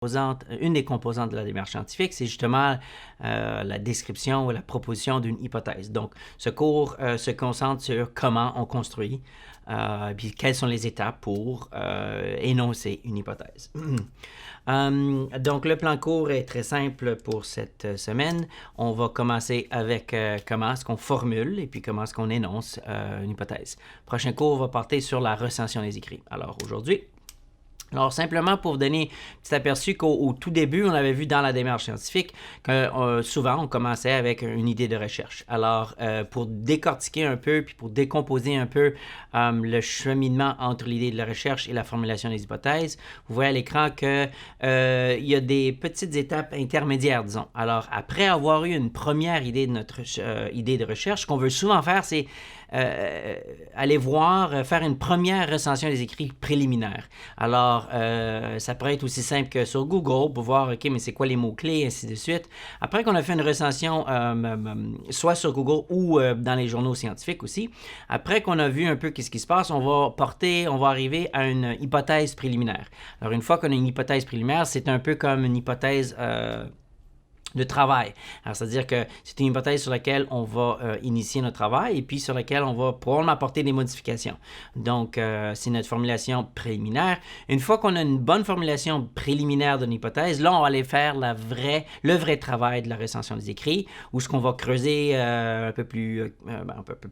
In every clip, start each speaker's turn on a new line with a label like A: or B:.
A: Une des composantes de la démarche scientifique, c'est justement la description ou la proposition d'une hypothèse. Donc, ce cours se concentre sur comment on construit, puis quelles sont les étapes pour énoncer une hypothèse. Donc, le plan court est très simple pour cette semaine. On va commencer avec comment est-ce qu'on formule et puis comment est-ce qu'on énonce une hypothèse. Prochain cours va porter sur la recension des écrits. Alors, aujourd'hui, simplement pour vous donner un petit aperçu qu'au tout début, on avait vu dans la démarche scientifique que souvent, on commençait avec une idée de recherche. Alors, pour décortiquer un peu, puis pour décomposer un peu le cheminement entre l'idée de la recherche et la formulation des hypothèses, vous voyez à l'écran qu'il y a des petites étapes intermédiaires, disons. Alors, après avoir eu une première idée de notre idée de recherche, ce qu'on veut souvent faire, c'est aller voir, faire une première recension des écrits préliminaires. Alors, ça pourrait être aussi simple que sur Google pour voir, OK, mais c'est quoi les mots-clés, ainsi de suite. Après qu'on a fait une recension, soit sur Google ou dans les journaux scientifiques aussi, après qu'on a vu un peu qu'est-ce qui se passe, on va arriver à une hypothèse préliminaire. Alors, une fois qu'on a une hypothèse préliminaire, c'est un peu comme une hypothèse de travail. Alors, c'est-à-dire que c'est une hypothèse sur laquelle on va initier notre travail et puis sur laquelle on va probablement apporter des modifications. Donc, c'est notre formulation préliminaire. Une fois qu'on a une bonne formulation préliminaire d'une hypothèse, là, on va aller faire le vrai travail de la recension des écrits, où ce qu'on va creuser un peu plus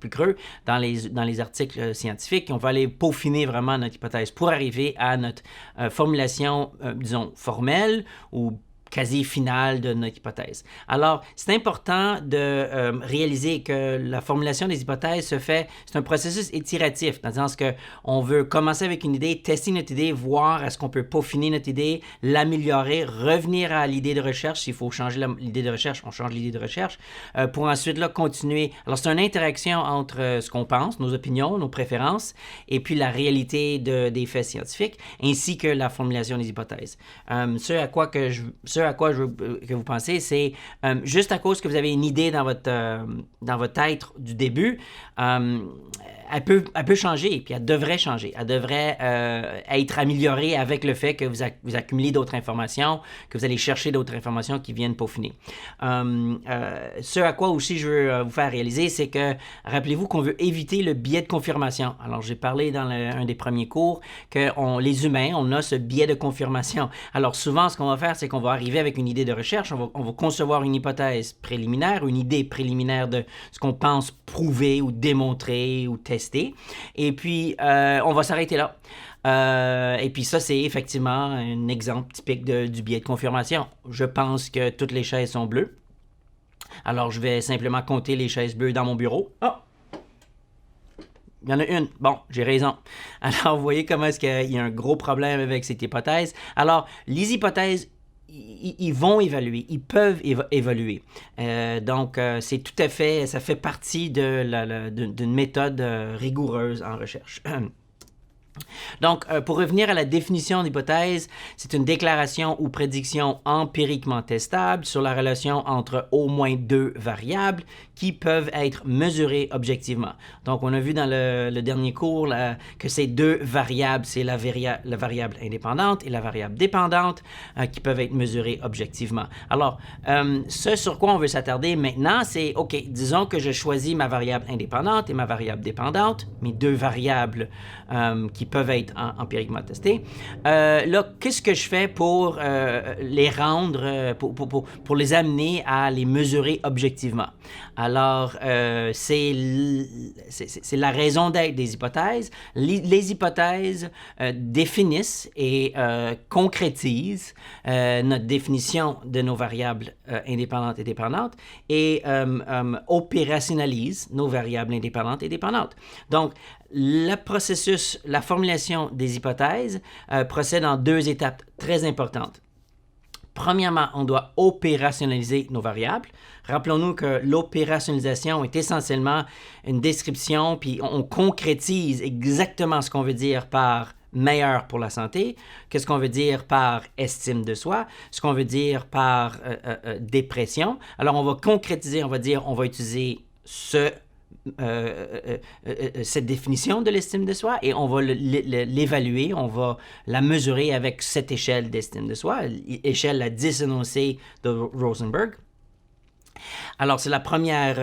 A: creux dans les articles scientifiques. On va aller peaufiner vraiment notre hypothèse pour arriver à notre formulation, disons, formelle ou quasi finale de notre hypothèse. Alors, c'est important de réaliser que la formulation des hypothèses c'est un processus itératif, dans le sens qu'on veut commencer avec une idée, tester notre idée, voir est-ce qu'on peut peaufiner notre idée, l'améliorer, revenir à l'idée de recherche. S'il faut changer l'idée de recherche, on change l'idée de recherche, pour ensuite là, continuer. Alors, c'est une interaction entre ce qu'on pense, nos opinions, nos préférences, et puis la réalité des faits scientifiques, ainsi que la formulation des hypothèses. Ce à quoi je veux que vous pensez, c'est juste à cause que vous avez une idée dans votre tête du début, elle peut changer, puis elle devrait changer. Elle devrait être améliorée avec le fait que vous accumulez d'autres informations, que vous allez chercher d'autres informations qui viennent peaufiner. Ce à quoi aussi je veux vous faire réaliser, c'est que, rappelez-vous qu'on veut éviter le biais de confirmation. Alors, j'ai parlé dans un des premiers cours que les humains, on a ce biais de confirmation. Alors, souvent, ce qu'on va faire, c'est qu'on va arriver avec une idée de recherche, on va concevoir une hypothèse préliminaire, une idée préliminaire de ce qu'on pense prouver ou démontrer ou tester. Et puis, on va s'arrêter là. Et puis ça, c'est effectivement un exemple typique du biais de confirmation. Je pense que toutes les chaises sont bleues. Alors, je vais simplement compter les chaises bleues dans mon bureau. Ah! Il y en a une. Bon, j'ai raison. Alors, vous voyez comment est-ce qu'il y a un gros problème avec cette hypothèse. Alors, les hypothèses, ils vont évaluer, ils peuvent évoluer. Donc, c'est tout à fait, ça fait partie d'une méthode rigoureuse en recherche. Donc, pour revenir à la définition d'hypothèse, c'est une déclaration ou prédiction empiriquement testable sur la relation entre au moins deux variables qui peuvent être mesurées objectivement. Donc, on a vu dans le dernier cours que ces deux variables, c'est la variable indépendante et la variable dépendante qui peuvent être mesurées objectivement. Alors, ce sur quoi on veut s'attarder maintenant, c'est, OK, disons que je choisis ma variable indépendante et ma variable dépendante, mes deux variables qui peuvent être empiriquement testées. Là, qu'est-ce que je fais pour les rendre, pour les amener à les mesurer objectivement? Alors, c'est la raison d'être des hypothèses. Les hypothèses définissent et concrétisent notre définition de nos variables indépendantes et dépendantes et opérationnalisent nos variables indépendantes et dépendantes. Donc, le processus, la formulation des hypothèses procède en deux étapes très importantes. Premièrement, on doit opérationnaliser nos variables. Rappelons-nous que l'opérationnalisation est essentiellement une description, puis on concrétise exactement ce qu'on veut dire par meilleur pour la santé, qu'est-ce qu'on veut dire par estime de soi, ce qu'on veut dire par dépression. Alors, on va concrétiser, on va dire, on va utiliser ce cette définition de l'estime de soi et on va l'évaluer, on va la mesurer avec cette échelle d'estime de soi, échelle à 10 énoncés de Rosenberg. Alors, c'est la première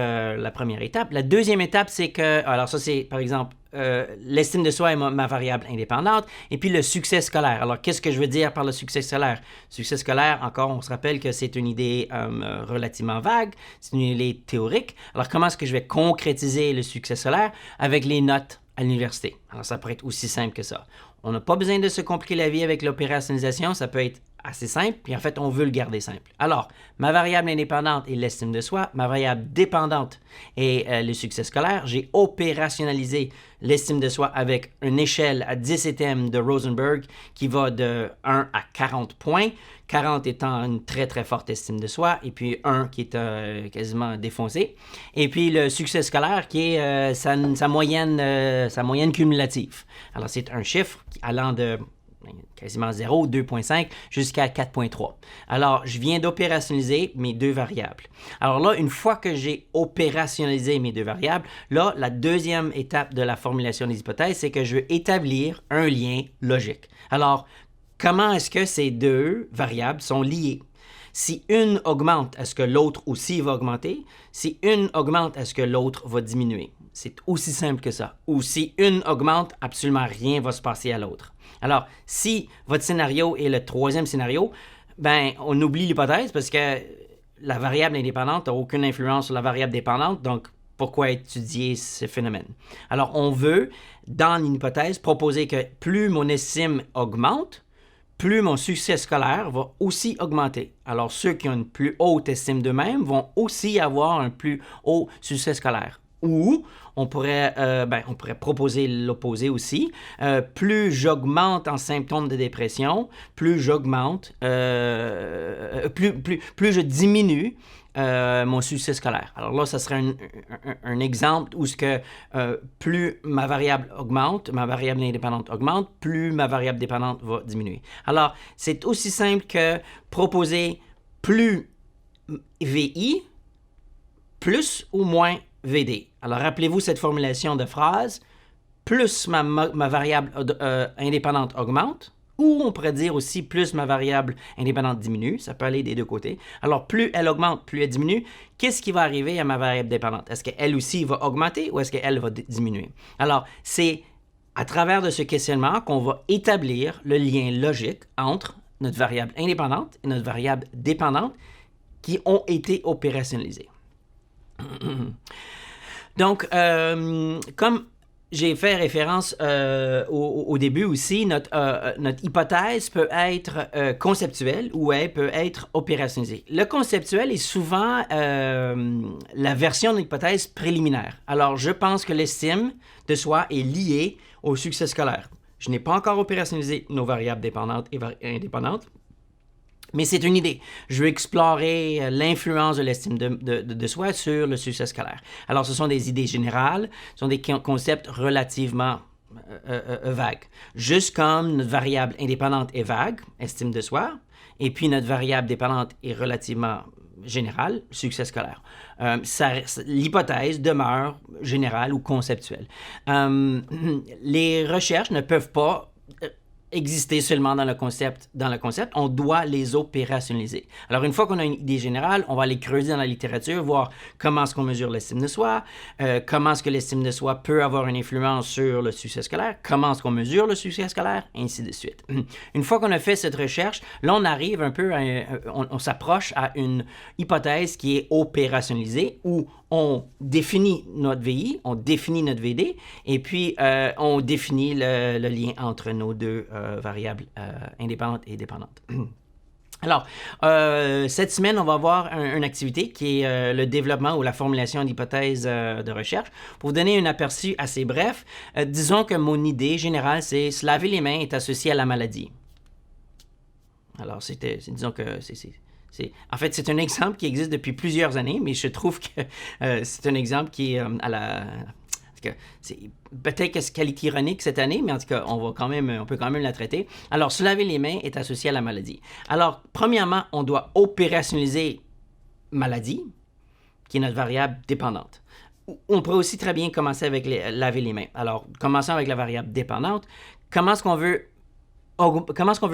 A: étape. La deuxième étape, c'est que, alors ça, c'est, par exemple, l'estime de soi est ma variable indépendante, et puis le succès scolaire. Alors, qu'est-ce que je veux dire par le succès scolaire? Succès scolaire, encore, on se rappelle que c'est une idée relativement vague, c'est une idée théorique. Alors, comment est-ce que je vais concrétiser le succès scolaire? Avec les notes à l'université. Alors, ça pourrait être aussi simple que ça. On n'a pas besoin de se compliquer la vie avec l'opérationnalisation, ça peut être assez simple, puis en fait, on veut le garder simple. Alors, ma variable indépendante est l'estime de soi, ma variable dépendante est le succès scolaire. J'ai opérationnalisé l'estime de soi avec une échelle à 10 items de Rosenberg qui va de 1 à 40 points, 40 étant une très très forte estime de soi, et puis 1 qui est quasiment défoncé. Et puis le succès scolaire qui est sa moyenne cumulative. Alors, c'est un chiffre allant de quasiment 0, 2.5 jusqu'à 4.3. Alors, je viens d'opérationnaliser mes deux variables. Alors là, une fois que j'ai opérationnalisé mes deux variables, là, la deuxième étape de la formulation des hypothèses, c'est que je veux établir un lien logique. Alors, comment est-ce que ces deux variables sont liées? Si une augmente, est-ce que l'autre aussi va augmenter? Si une augmente, est-ce que l'autre va diminuer? C'est aussi simple que ça. Ou si une augmente, absolument rien va se passer à l'autre. Alors, si votre scénario est le troisième scénario, ben, on oublie l'hypothèse parce que la variable indépendante n'a aucune influence sur la variable dépendante, donc pourquoi étudier ce phénomène? Alors, on veut, dans une hypothèse, proposer que plus mon estime augmente, plus mon succès scolaire va aussi augmenter. Alors, ceux qui ont une plus haute estime d'eux-mêmes vont aussi avoir un plus haut succès scolaire. Ou on pourrait proposer l'opposé aussi. Plus j'augmente en symptômes de dépression, plus j'augmente, plus je diminue mon succès scolaire. Alors là, ça serait un exemple où plus ma variable augmente, ma variable indépendante augmente, plus ma variable dépendante va diminuer. Alors, c'est aussi simple que proposer plus VI, plus ou moins VD. Alors, rappelez-vous cette formulation de phrase, plus ma variable indépendante augmente, ou on pourrait dire aussi plus ma variable indépendante diminue, ça peut aller des deux côtés. Alors, plus elle augmente, plus elle diminue, qu'est-ce qui va arriver à ma variable dépendante? Est-ce qu'elle aussi va augmenter ou est-ce qu'elle va diminuer? Alors, c'est à travers de ce questionnement qu'on va établir le lien logique entre notre variable indépendante et notre variable dépendante qui ont été opérationnalisées. Donc, comme j'ai fait référence au début aussi, notre hypothèse peut être conceptuelle ou elle peut être opérationnalisée. Le conceptuel est souvent la version de l'hypothèse préliminaire. Alors, je pense que l'estime de soi est liée au succès scolaire. Je n'ai pas encore opérationnalisé nos variables dépendantes et indépendantes. Mais c'est une idée. Je veux explorer l'influence de l'estime de soi sur le succès scolaire. Alors, ce sont des idées générales, ce sont des concepts relativement vagues. Juste comme notre variable indépendante est vague, estime de soi, et puis notre variable dépendante est relativement générale, succès scolaire. L'hypothèse demeure générale ou conceptuelle. Les recherches ne peuvent pas exister seulement dans le concept. On doit les opérationnaliser. Alors, une fois qu'on a une idée générale, on va aller creuser dans la littérature, voir comment est-ce qu'on mesure l'estime de soi, comment est-ce que l'estime de soi peut avoir une influence sur le succès scolaire, comment est-ce qu'on mesure le succès scolaire, ainsi de suite. Une fois qu'on a fait cette recherche, là, on arrive un peu on s'approche à une hypothèse qui est opérationnalisée, où on définit notre VI, on définit notre VD, et puis on définit le lien entre nos deux variables indépendantes et dépendantes. Alors, cette semaine, on va voir une activité qui est le développement ou la formulation d'hypothèses de recherche. Pour vous donner un aperçu assez bref, disons que mon idée générale, c'est se laver les mains est associé à la maladie. Alors, disons que en fait, c'est un exemple qui existe depuis plusieurs années, mais je trouve que c'est un exemple qui est peut-être que c'est qualité ironique cette année, mais en tout cas, on peut quand même la traiter. Alors, se laver les mains est associé à la maladie. Alors, premièrement, on doit opérationnaliser maladie, qui est notre variable dépendante. On pourrait aussi très bien commencer avec laver les mains. Alors, commençons avec la variable dépendante. Comment est-ce qu'on veut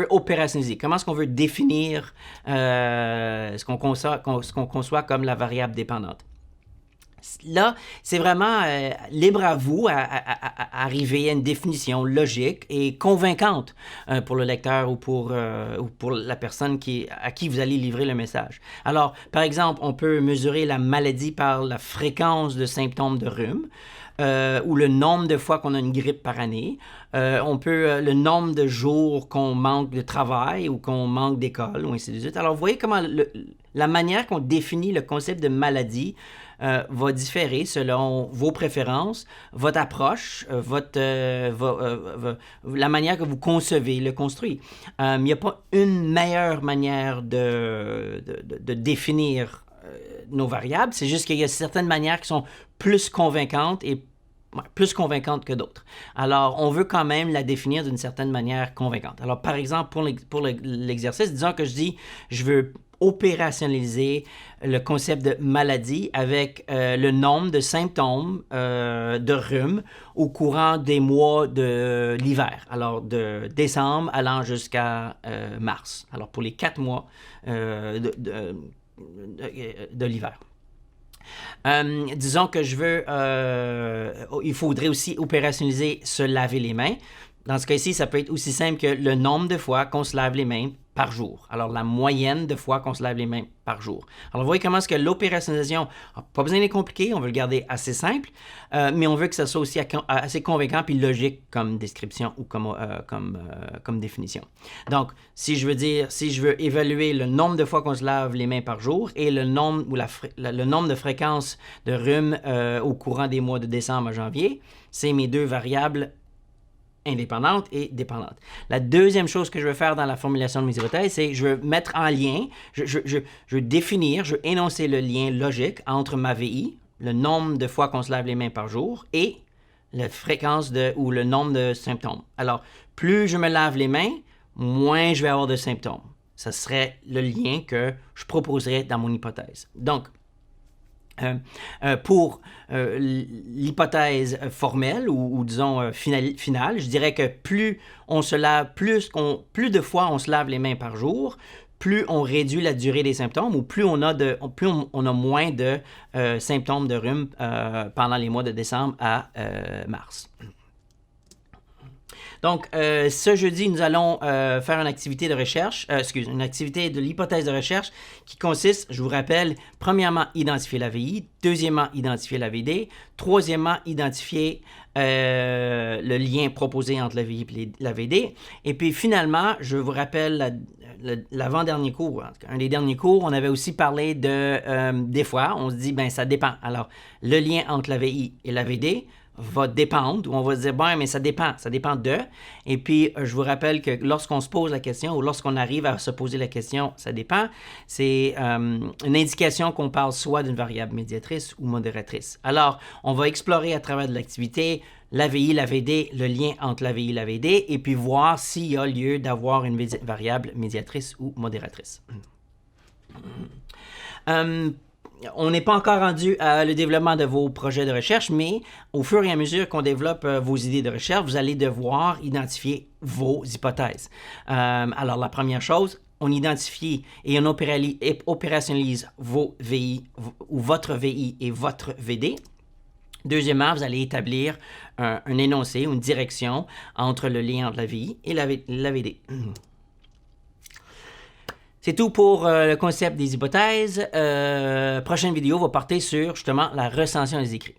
A: opérationnaliser? Comment est-ce qu'on veut définir ce qu'on conçoit comme la variable dépendante? Là, c'est vraiment libre à vous à arriver à une définition logique et convaincante pour le lecteur ou pour la personne à qui vous allez livrer le message. Alors, par exemple, on peut mesurer la maladie par la fréquence de symptômes de rhume. Ou le nombre de fois qu'on a une grippe par année. On peut le nombre de jours qu'on manque de travail ou qu'on manque d'école, ou ainsi de suite. Alors, vous voyez comment la manière qu'on définit le concept de maladie va différer selon vos préférences, votre approche, la manière que vous concevez le construit. Il n'y a pas une meilleure manière de définir nos variables, c'est juste qu'il y a certaines manières qui sont plus convaincantes que d'autres. Alors, on veut quand même la définir d'une certaine manière convaincante. Alors, par exemple, pour l'exercice, disons que je veux opérationnaliser le concept de maladie avec le nombre de symptômes de rhume au courant des mois de l'hiver. Alors, de décembre allant jusqu'à mars. Alors, pour les 4 mois de l'hiver. Disons que il faudrait aussi opérationnaliser se laver les mains. Dans ce cas-ci, ça peut être aussi simple que le nombre de fois qu'on se lave les mains par jour. Alors, la moyenne de fois qu'on se lave les mains par jour. Alors, vous voyez comment est-ce que l'opérationnalisation n'a pas besoin d'être compliqué, on veut le garder assez simple, mais on veut que ça soit aussi assez convaincant puis logique comme description ou comme définition. Donc, si je veux évaluer le nombre de fois qu'on se lave les mains par jour et le nombre de fréquences de rhume au courant des mois de décembre à janvier, c'est mes deux variables indépendante et dépendante. La deuxième chose que je veux faire dans la formulation de mes hypothèses, c'est je veux mettre en lien, je veux énoncer le lien logique entre ma VI, le nombre de fois qu'on se lave les mains par jour, et la fréquence ou le nombre de symptômes. Alors, plus je me lave les mains, moins je vais avoir de symptômes. Ce serait le lien que je proposerais dans mon hypothèse. Donc, pour l'hypothèse formelle ou disons finale, je dirais que plus de fois on se lave les mains par jour, plus on réduit la durée des symptômes ou plus on a moins de symptômes de rhume pendant les mois de décembre à mars. Donc, ce jeudi, nous allons faire une activité de recherche, une activité de l'hypothèse de recherche qui consiste, je vous rappelle, premièrement, identifier la VI, deuxièmement, identifier la VD, troisièmement, identifier le lien proposé entre la VI et la VD, et puis finalement, je vous rappelle l'avant-dernier cours, un des derniers cours, on avait aussi parlé des fois, on se dit, ça dépend. Alors, le lien entre la VI et la VD va dépendre, ou on va se dire, mais ça dépend de. Et puis, je vous rappelle que lorsqu'on se pose la question, ou lorsqu'on arrive à se poser la question, ça dépend, c'est une indication qu'on parle soit d'une variable médiatrice ou modératrice. Alors, on va explorer à travers de l'activité la VI, la VD, le lien entre la VI et la VD, et puis voir s'il y a lieu d'avoir une variable médiatrice ou modératrice. On n'est pas encore rendu à le développement de vos projets de recherche, mais au fur et à mesure qu'on développe vos idées de recherche, vous allez devoir identifier vos hypothèses. Alors, la première chose, on identifie et on opérationnalise vos VI ou votre VI et votre VD. Deuxièmement, vous allez établir un énoncé ou une direction entre le lien entre la VI et la VD. C'est tout pour le concept des hypothèses. Prochaine vidéo va porter sur justement la recension des écrits.